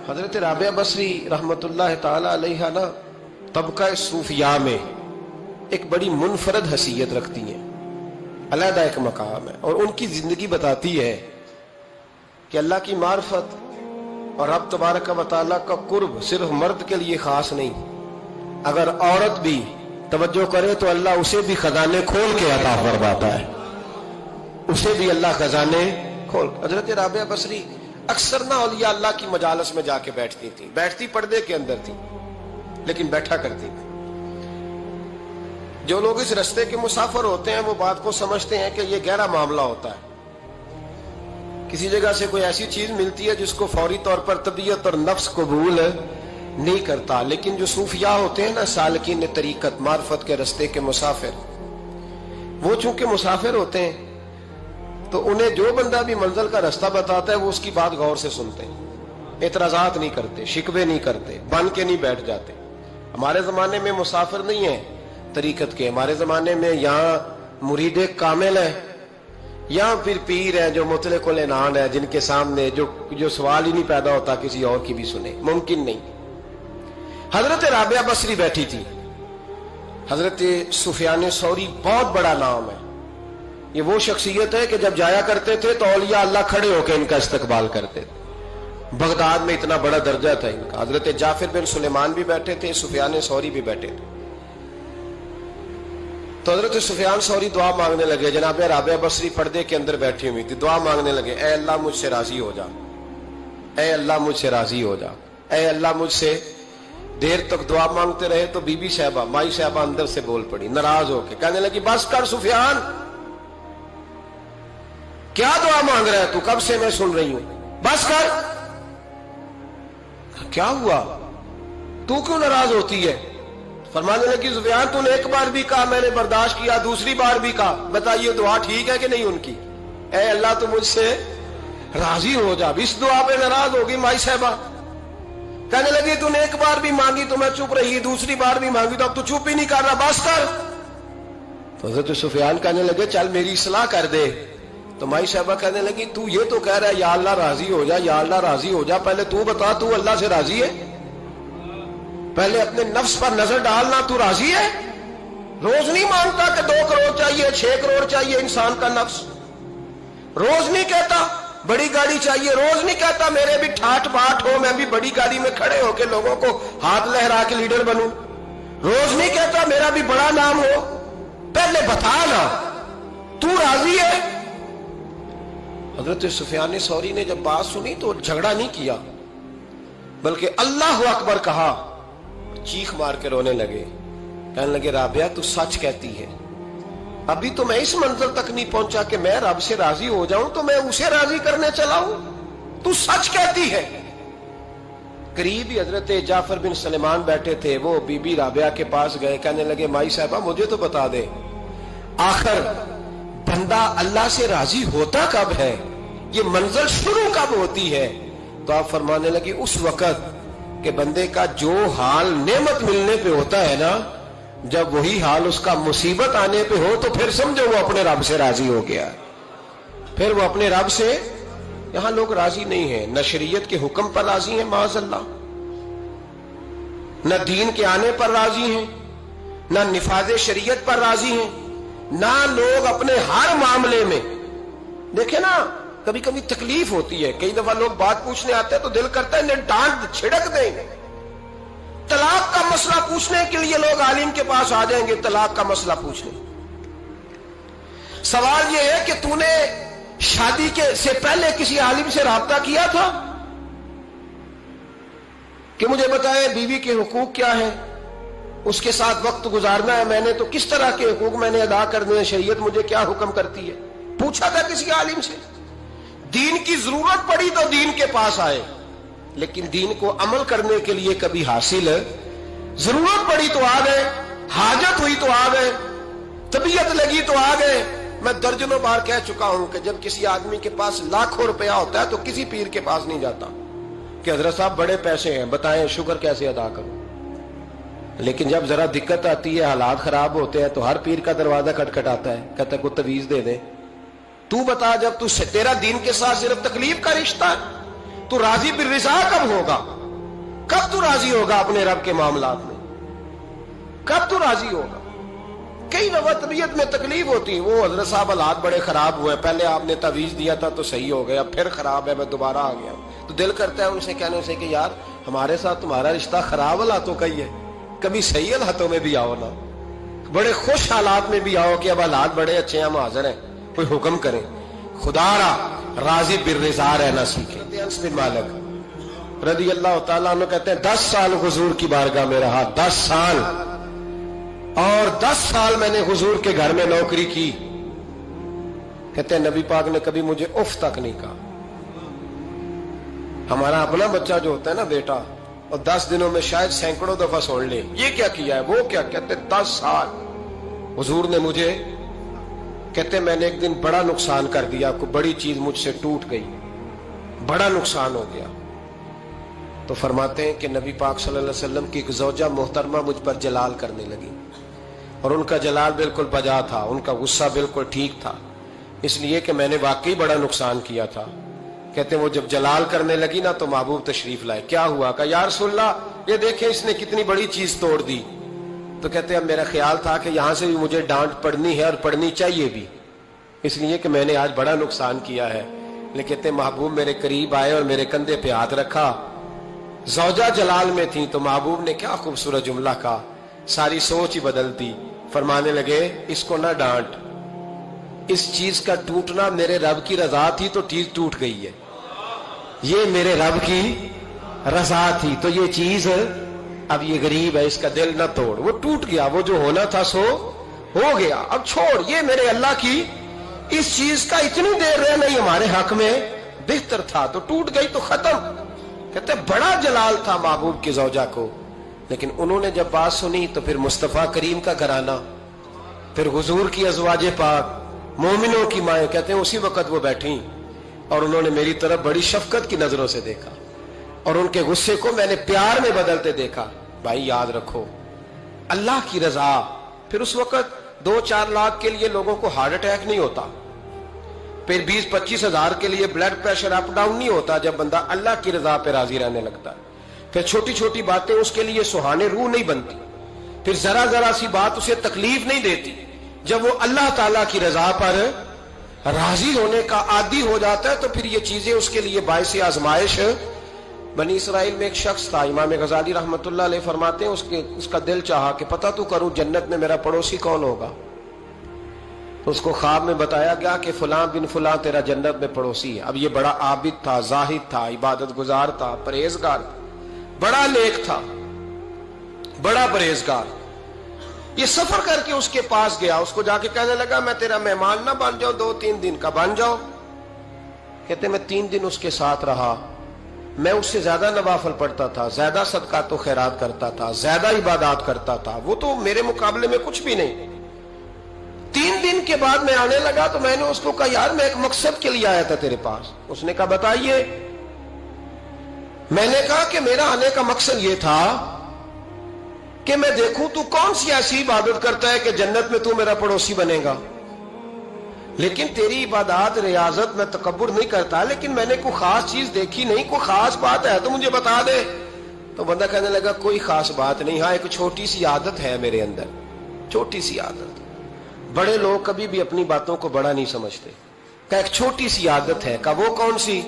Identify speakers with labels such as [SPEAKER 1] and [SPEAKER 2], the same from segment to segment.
[SPEAKER 1] حضرت رابعہ بصری رحمتاللہ تعالی علیہ نا طبقہ صوفیاء میں ایک بڑی منفرد حیثیت رکھتی ہیں، علیحدہ ایک مقام ہے، اور ان کی زندگی بتاتی ہے کہ اللہ کی معرفت اور رب تبارک و تعالیٰ کا قرب صرف مرد کے لیے خاص نہیں، اگر عورت بھی توجہ کرے تو اللہ اسے بھی خزانے کھول کے عطا فرماتا ہے، اسے بھی اللہ خزانے کھول۔ حضرت رابعہ بصری اکثر نہ اولیاء اللہ کی مجالس میں جا کے بیٹھتی تھی، بیٹھتی پردے کے اندر تھی لیکن بیٹھا کرتی تھی۔ جو لوگ اس رستے کے مسافر ہوتے ہیں وہ بات کو سمجھتے ہیں کہ یہ گہرا معاملہ ہوتا ہے، کسی جگہ سے کوئی ایسی چیز ملتی ہے جس کو فوری طور پر طبیعت اور نفس قبول نہیں کرتا، لیکن جو صوفیاء ہوتے ہیں نا، سالکین طریقت، معرفت کے رستے کے مسافر، وہ چونکہ مسافر ہوتے ہیں تو انہیں جو بندہ بھی منزل کا رستہ بتاتا ہے وہ اس کی بات غور سے سنتے ہیں، اعتراضات نہیں کرتے، شکوے نہیں کرتے، بن کے نہیں بیٹھ جاتے۔ ہمارے زمانے میں مسافر نہیں ہیں طریقت کے، ہمارے زمانے میں یہاں مرید کامل ہیں، یہاں پھر پیر ہیں جو مطلق العنان ہے، جن کے سامنے جو سوال ہی نہیں پیدا ہوتا کسی اور کی بھی سنے، ممکن نہیں۔ حضرت رابعہ بصری بیٹھی تھی، حضرت سفیان ثوری بہت بڑا نام ہے، یہ وہ شخصیت ہے کہ جب جایا کرتے تھے تو اولیاء اللہ کھڑے ہو کے ان کا استقبال کرتے تھے، بغداد میں اتنا بڑا درجہ تھا ان کا۔ حضرت جعفر بن سلیمان بھی بیٹھے تھے، سفیان ثوری بھی بیٹھے تھے، تو حضرت سفیان ثوری دعا مانگنے لگے، جناب رابعہ بصری پردے کے اندر بیٹھی ہوئی تھی، دعا مانگنے لگے، اے اللہ مجھ سے راضی ہو جا، اے اللہ مجھ سے راضی ہو جا، اے اللہ مجھ سے۔ دیر تک دعا مانگتے رہے تو بی بی صاحبہ، مائی صاحبہ اندر سے بول پڑی ناراض ہو کے، کہنے لگی بس کر سفیان، کیا دعا مانگ رہا ہے تو، کب سے میں سن رہی ہوں، بس کر۔ کیا ہوا، تو کیوں ناراض ہوتی ہے؟ فرمانے لگی سفیان تو نے ایک بار بھی کہا میں نے برداشت کیا، دوسری بار بھی کہا، بتائیے دعا ٹھیک ہے کہ نہیں ان کی؟ اے اللہ تو مجھ سے راضی ہو جا، اس دعا پہ ناراض ہوگی مائی صاحبہ، کہنے لگی تو نے ایک بار بھی مانگی تو میں چپ رہی، دوسری بار بھی مانگی تو اب تو چپ ہی نہیں کر رہا، بس کر۔ تو حضرت سفیان کہنے لگے چل میری اصلاح کر دے، تو مائی صاحبہ کہنے لگی تو یہ تو کہہ رہا ہے یا اللہ راضی ہو جا، یا اللہ راضی ہو جا، پہلے تو بتا تو اللہ سے راضی ہے؟ پہلے اپنے نفس پر نظر ڈالنا، تو راضی ہے؟ روز نہیں مانگتا کہ 2 کروڑ چاہیے، 6 کروڑ چاہیے انسان کا نفس، روز نہیں کہتا بڑی گاڑی چاہیے، روز نہیں کہتا میرے بھی ٹھاٹ باٹ ہو، میں بھی بڑی گاڑی میں کھڑے ہو کے لوگوں کو ہاتھ لہرا کے لیڈر بنوں، روز نہیں کہتا میرا بھی بڑا نام ہو، پہلے بتا نا تو راضی ہے؟ حضرت سفیان ثوری نے جب بات سنی تو جھگڑا نہیں کیا بلکہ اللہ اکبر کہا، چیخ مار کے رونے لگے، کہنے لگے رابعہ تو سچ کہتی ہے، ابھی تو میں اس منزل تک نہیں پہنچا کہ میں رب سے راضی ہو جاؤں تو میں اسے راضی کرنے چلا ہوں، تو سچ کہتی ہے۔ قریب ہی حضرت جعفر بن سلیمان بیٹھے تھے، وہ بی بی رابعہ کے پاس گئے، کہنے لگے مائی صاحبہ مجھے تو بتا دے آخر بندہ اللہ سے راضی ہوتا کب ہے، یہ منزل شروع کب ہوتی ہے؟ تو آپ فرمانے لگے اس وقت کہ بندے کا جو حال نعمت ملنے پہ ہوتا ہے نا، جب وہی حال اس کا مصیبت آنے پہ ہو تو پھر سمجھو وہ اپنے رب سے راضی ہو گیا، پھر وہ اپنے رب سے۔ یہاں لوگ راضی نہیں ہیں، نہ شریعت کے حکم پر راضی ہیں معاذ اللہ، نہ دین کے آنے پر راضی ہیں، نہ نفاذ شریعت پر راضی ہیں، نہ لوگ اپنے ہر معاملے میں۔ دیکھیں نا کبھی کبھی تکلیف ہوتی ہے، کئی دفعہ لوگ بات پوچھنے آتے ہیں تو دل کرتا ہے انہیں ڈانٹ چھڑک دیں، طلاق کا مسئلہ پوچھنے کے لیے لوگ عالم کے پاس آ جائیں گے، طلاق کا مسئلہ پوچھنے۔ سوال یہ ہے کہ تو نے شادی سے پہلے کسی عالم سے رابطہ کیا تھا کہ مجھے بتائے بیوی کے حقوق کیا ہیں، اس کے ساتھ وقت گزارنا ہے میں نے تو کس طرح کے حقوق میں نے ادا کرنے ہیں، شریعت مجھے کیا حکم کرتی ہے؟ پوچھا تھا کسی عالم سے؟ دین کی ضرورت پڑی تو دین کے پاس آئے، لیکن دین کو عمل کرنے کے لیے کبھی حاصل ضرورت پڑی تو آ گئے، حاجت ہوئی تو آ گئے، طبیعت لگی تو آ گئے۔ میں درجنوں بار کہہ چکا ہوں کہ جب کسی آدمی کے پاس لاکھوں روپیہ ہوتا ہے تو کسی پیر کے پاس نہیں جاتا کہ حضرت صاحب بڑے پیسے ہیں بتائیں شکر کیسے ادا کروں، لیکن جب ذرا دقت آتی ہے، حالات خراب ہوتے ہیں تو ہر پیر کا دروازہ کھٹکھٹاتا ہے، کہتا ہے کوئی تعویذ دے دے، تو بتا جب تیرا دین کے ساتھ صرف تکلیف کا رشتہ ہے تو راضی بالرضا کب ہوگا؟ کب تو راضی ہوگا اپنے رب کے معاملات میں؟ کب تو راضی ہوگا؟ کئی دفعہ طبیعت میں تکلیف ہوتی ہے، وہ حضرت صاحب حالات بڑے خراب ہوئے، پہلے آپ نے تعویذ دیا تھا تو صحیح ہو گیا، پھر خراب ہے، میں دوبارہ آ گیا، تو دل کرتا ہے ان سے کہنے سے کہ یار ہمارے ساتھ تمہارا رشتہ خراب حالاتوں کا ہی ہے، کبھی صحیح حالاتوں میں بھی آؤ نا، بڑے خوش حالات میں بھی آؤ کہ اب حالات بڑے اچھے ہیں، ہم حاضر ہیں، کوئی حکم کریں۔ خدا را راضی بالرضا رہنا سیکھیں۔ انس بن مالک رضی اللہ تعالیٰ عنہ کہتے ہیں 10 سال حضور کی بارگاہ میں رہا، 10 سال، اور 10 سال میں نے حضور کے گھر میں نوکری کی۔ کہتے ہیں نبی پاک نے کبھی مجھے اف تک نہیں کہا۔ ہمارا اپنا بچہ جو ہوتا ہے نا بیٹا، اور 10 دنوں میں شاید سینکڑوں دفعہ سن لے یہ کیا کیا ہے وہ کیا، کہتے 10 سال حضور نے مجھے، کہتے میں نے ایک دن بڑا نقصان کر دیا، کوئی بڑی چیز مجھ سے ٹوٹ گئی، بڑا نقصان ہو گیا، تو فرماتے ہیں کہ نبی پاک صلی اللہ علیہ وسلم کی ایک زوجہ محترمہ مجھ پر جلال کرنے لگی، اور ان کا جلال بالکل بجا تھا، ان کا غصہ بالکل ٹھیک تھا، اس لیے کہ میں نے واقعی بڑا نقصان کیا تھا۔ کہتے ہیں وہ جب جلال کرنے لگی نا تو محبوب تشریف لائے، کیا ہوا؟ کہ یا رسول اللہ یہ دیکھیں اس نے کتنی بڑی چیز توڑ دی۔ تو کہتے ہیں اب میرا خیال تھا کہ یہاں سے بھی مجھے ڈانٹ پڑنی ہے اور پڑنی چاہیے بھی، اس لیے کہ میں نے آج بڑا نقصان کیا ہے، لیکن کہتے ہیں محبوب میرے قریب آئے اور میرے کندھے پہ ہاتھ رکھا، زوجہ جلال میں تھی، تو محبوب نے کیا خوبصورت جملہ کہا، ساری سوچ ہی بدل دی، فرمانے لگے اس کو نہ ڈانٹ، اس چیز کا ٹوٹنا میرے رب کی رضا تھی تو چیز ٹوٹ گئی ہے، یہ میرے رب کی رضا تھی تو یہ چیز اب یہ غریب ہے، اس کا دل نہ توڑ، وہ ٹوٹ گیا، وہ جو ہونا تھا سو ہو گیا، اب چھوڑ، یہ میرے اللہ کی اس چیز کا اتنی دیر رہنا ہی ہمارے حق میں بہتر تھا، تو ٹوٹ گئی تو ختم۔ کہتے بڑا جلال تھا محبوب کی زوجہ کو، لیکن انہوں نے جب بات سنی تو پھر مصطفیٰ کریم کا گھرانہ، پھر حضور کی ازواج پاک، مومنوں کی مائیں، کہتے ہیں اسی وقت وہ بیٹھیں اور انہوں نے میری طرف بڑی شفقت کی نظروں سے دیکھا، اور ان کے غصے کو میں نے پیار میں بدلتے دیکھا۔ بھائی یاد رکھو اللہ کی رضا، پھر اس وقت 2-4 لاکھ کے لیے لوگوں کو ہارٹ اٹیک نہیں ہوتا، پھر 20-25 ہزار کے لیے بلڈ پریشر اپ ڈاؤن نہیں ہوتا، جب بندہ اللہ کی رضا پہ راضی رہنے لگتا ہے، پھر چھوٹی چھوٹی باتیں اس کے لیے سہانے روح نہیں بنتی، پھر ذرا ذرا سی بات اسے تکلیف نہیں دیتی، جب وہ اللہ تعالیٰ کی رضا پر راضی ہونے کا عادی ہو جاتا ہے تو پھر یہ چیزیں اس کے لیے باعث آزمائش۔ بنی اسرائیل میں ایک شخص تھا، امام غزالی رحمۃ اللہ علیہ فرماتے ہیں اس کا دل چاہا کہ پتہ تو کروں جنت میں میرا پڑوسی کون ہوگا، تو اس کو خواب میں بتایا گیا کہ فلاں بن فلاں تیرا جنت میں پڑوسی ہے۔ اب یہ بڑا عابد تھا، زاہد تھا، عبادت گزار تھا، پرہیزگار تھا، بڑا نیک تھا، بڑا پرہیزگار۔ یہ سفر کر کے اس کے پاس گیا، اس کو جا کے کہنے لگا میں تیرا مہمان نہ بن جاؤں، 2-3 دن کا بن جاؤ۔ کہتے میں 3 دن اس کے ساتھ رہا، میں اس سے زیادہ نوافل پڑھتا تھا، زیادہ صدقات و خیرات کرتا تھا، زیادہ عبادات کرتا تھا، وہ تو میرے مقابلے میں کچھ بھی نہیں۔ 3 دن کے بعد میں آنے لگا تو میں نے اس کو کہا یار میں ایک مقصد کے لیے آیا تھا تیرے پاس۔ اس نے کہا بتائیے۔ میں نے کہا کہ میرا آنے کا مقصد یہ تھا کہ میں دیکھوں تو کون سی ایسی عبادت کرتا ہے کہ جنت میں تو میرا پڑوسی بنے گا، لیکن تیری عبادات ریاضت میں تکبر نہیں کرتا، لیکن میں نے کوئی خاص چیز دیکھی نہیں، کوئی خاص بات ہے تو مجھے بتا دے۔ تو بندہ کہنے لگا کوئی خاص بات نہیں، ہاں ایک چھوٹی سی عادت ہے میرے اندر، چھوٹی سی عادت۔ بڑے لوگ کبھی بھی اپنی باتوں کو بڑا نہیں سمجھتے، کہ ایک چھوٹی سی عادت ہے، کہ وہ کون سی؟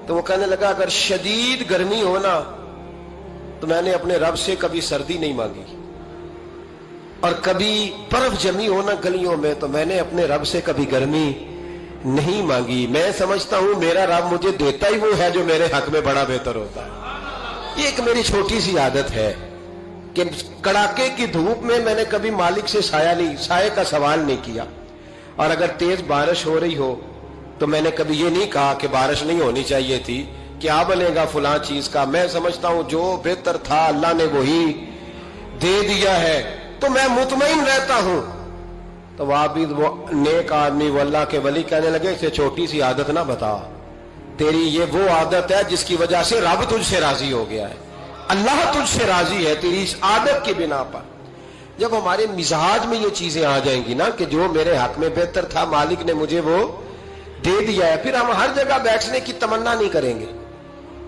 [SPEAKER 1] تو وہ کہنے لگا اگر شدید گرمی ہونا تو میں نے اپنے رب سے کبھی سردی نہیں مانگی، اور کبھی برف جمی ہونا گلیوں میں تو میں نے اپنے رب سے کبھی گرمی نہیں مانگی۔ میں سمجھتا ہوں میرا رب مجھے دیتا ہی وہ ہے جو میرے حق میں بڑا بہتر ہوتا ہے۔ یہ ایک میری چھوٹی سی عادت ہے کہ کڑاکے کی دھوپ میں نے کبھی مالک سے سائے کا سوال نہیں کیا، اور اگر تیز بارش ہو رہی ہو تو میں نے کبھی یہ نہیں کہا کہ بارش نہیں ہونی چاہیے تھی، کیا بنے گا فلاں چیز کا۔ میں سمجھتا ہوں جو بہتر تھا اللہ نے وہی دے دیا ہے، تو میں مطمئن رہتا ہوں۔ تو وہ نیک آدمی وہ اللہ کے ولی کہنے لگے اسے چھوٹی سی عادت نہ بتا، تیری یہ وہ عادت ہے جس کی وجہ سے رب تجھ سے راضی ہو گیا ہے، اللہ تجھ سے راضی ہے تیری اس عادت کی بنا پر۔ جب ہمارے مزاج میں یہ چیزیں آ جائیں گی نا کہ جو میرے حق میں بہتر تھا مالک نے مجھے وہ دے دیا ہے، پھر ہم ہر جگہ بیٹھنے کی تمنا نہیں کریں گے،